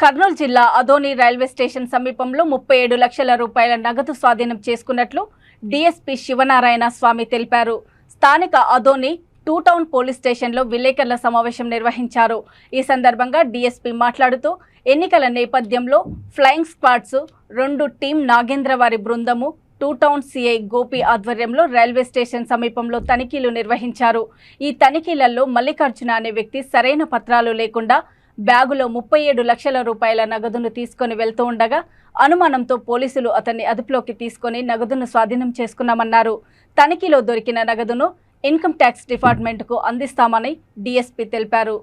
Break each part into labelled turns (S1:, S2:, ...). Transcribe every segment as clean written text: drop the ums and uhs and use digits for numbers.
S1: కర్నూలు జిల్లా Adoni railway station సమీపంలో 37 లక్షల రూపాయల నగదు స్వాధీనం చేసుకున్నట్లు డీఎస్పీ శివనారాయణ స్వామి తెలిపారు. స్థానిక అదోని 2 టౌన్ పోలీస్ స్టేషన్లో విలేకరుల సమావేశం నిర్వహించారు. ఈ సందర్భంగా డీఎస్పీ మాట్లాడుతూ ఎన్నికల నేపథ్యంలో ఫ్లయింగ్ స్క్వాడ్స్ 2 టీం నాగేంద్రవారి బృందము 2 టౌన్ సిఐ గోపి ఆధ్వర్యంలో రైల్వే స్టేషన్ సమీపంలో తనిఖీలు నిర్వహించారు. ఈ తనిఖీలలో మల్లికార్జున అనే వ్యక్తి సరైన పత్రాలు లేకుండా బ్యాగులో 37 లక్షల రూపాయల నగదును తీసుకొని వెళ్తూ ఉండగా అనుమానంతో పోలీసులు అతన్ని అదుపులోకి తీసుకొని నగదును స్వాధీనం చేసుకున్నామన్నారు. తనిఖీలో దొరికిన నగదును ఇన్కమ్ ట్యాక్స్ డిపార్ట్మెంట్కు అందిస్తామని డీఎస్పీ తెలిపారు.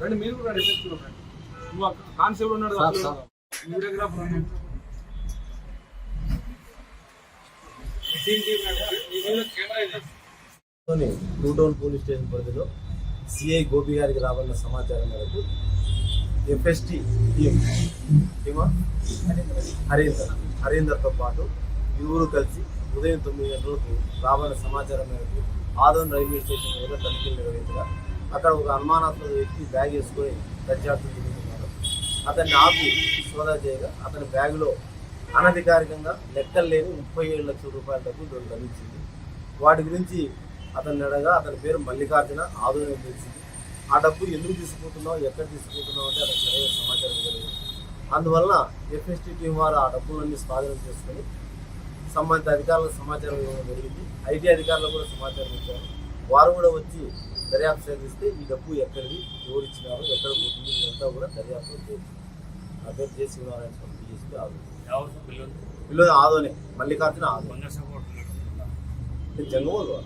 S2: రండి మీరు కూడా రిసెప్షన్ కానిస్టేబుల్ ఉన్నాడు వీడియోగ్రాఫర్ ఉన్నాడు
S3: 2 టౌన్ పోలీస్ స్టేషన్ పరిధిలో సిఐ గోపి గారికి రాబడిన సమాచారం మేరకు ఎఫ్ఎస్టీ హరీందర్తో పాటు ఇరువురు కలిసి ఉదయం 9 గంటలకు రాబడిన సమాచారం మేరకు ఆదోన్ రైల్వే స్టేషన్ వద్ద తనిఖీలు నిర్వహించగా అక్కడ ఒక అనుమానాస్పద వ్యక్తి బ్యాగ్ వేసుకొని దర్యాప్తు జరుగుతున్నారు. అతన్ని ఆపి సోదా చేయగా అతని బ్యాగులో అనధికారికంగా లెక్కలు లేని 37 లక్షల రూపాయల డబ్బు లభించింది. వాటి గురించి అతన్ని అడగా అతని పేరు మల్లికార్జున ఆదోని తెలిసింది. ఆ డబ్బు ఎందుకు తీసుకుంటున్నావు, ఎక్కడ తీసుకుంటున్నావు అంటే అతనికి సరైన సమాచారం జరిగింది. అందువలన ఎఫ్ఎస్టీ టీం వారు ఆ డబ్బులన్నీ స్వాధీనం చేసుకొని సంబంధిత అధికారులకు సమాచారం ఇవ్వడం జరిగింది. ఐటీ అధికారులకు కూడా సమాచారం ఇచ్చారు. వారు కూడా వచ్చి దర్యాప్తు సేకరిస్తే ఈ డబ్బు ఎక్కడిది, ఎవరు ఇచ్చినారు, ఎక్కడ పోతుంది ఇదంతా కూడా దర్యాప్తు చేసి ఆ పేరు చేసి డిఎస్పీ ఆదోని ఆదోనే మల్లికార్జున ఆదోని జంగమూరు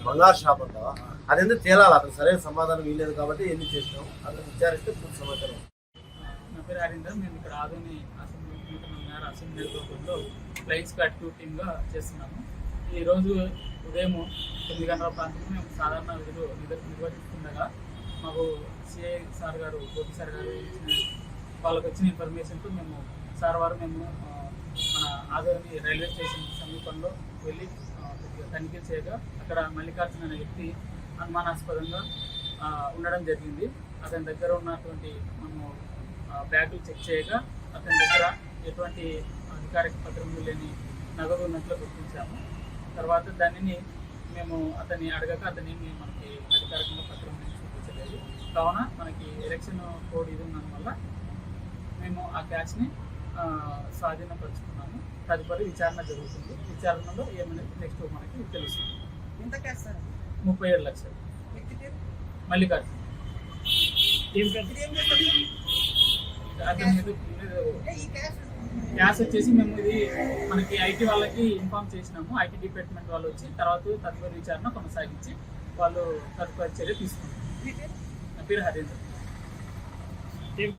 S3: బంగారు షాప్ అంటావా? అదెందుకు తేలాలి, అతను సరైన సమాధానం ఇవ్వలేదు కాబట్టి ఎన్ని చేసినాము అతను విచారిస్తే పూర్తి సమాచారం.
S4: నా పేరు హరీందర్. మేము ఇక్కడ ఆదోని అసెంబ్లీ ఫ్లయింగ్ స్క్వాడ్ 2 టీమ్గా చేస్తున్నాము. ఈరోజు ఉదయం 9 గంటల ప్రాంతంలో మేము సాధారణ విధులు నిర్వహిస్తుండగా మాకు సిఐ సార్ గారు గోపి సార్ గారు వాళ్ళకి వచ్చిన ఇన్ఫర్మేషన్తో మేము మన ఆదోని రైల్వే స్టేషన్ సమీపంలో వెళ్ళి తనిఖీ చేయగా అక్కడ మల్లికార్జున అనే వ్యక్తి అనుమానాస్పదంగా ఉండడం జరిగింది. అతని దగ్గర ఉన్నటువంటి మనము బ్యాగులు చెక్ చేయగా అతని దగ్గర ఎటువంటి అధికారిక పత్రములు లేని నగదు ఉన్నట్లు గుర్తించాము. తర్వాత దానిని మేము అతన్ని అడగక అతన్ని మనకి అధికారికంగా పత్రం చూపించలేదు. కావున మనకి ఎలక్షన్ కోడ్ ఇది ఉన్నందువల్ల మేము ఆ క్యాష్ని స్వాధీనపరుచుకున్నాము. తదుపరి విచారణ జరుగుతుంది. విచారణలో ఏమనేది నెక్స్ట్ మనకి తెలుస్తుంది.
S5: ఎంత క్యాష్ సార్?
S4: 37 లక్షలు. మల్లికార్జున అతని క్యాష్ వచ్చేసి మేము ఇది మనకి ఐటీ వాళ్ళకి ఇన్ఫార్మ్ చేసినాము. ఐటీ డిపార్ట్మెంట్ వాళ్ళు వచ్చి తర్వాత తదుపరి విచారణ కొనసాగించి వాళ్ళు తదుపరి చర్య తీసుకున్నారు. నా పేరు హరీందర్.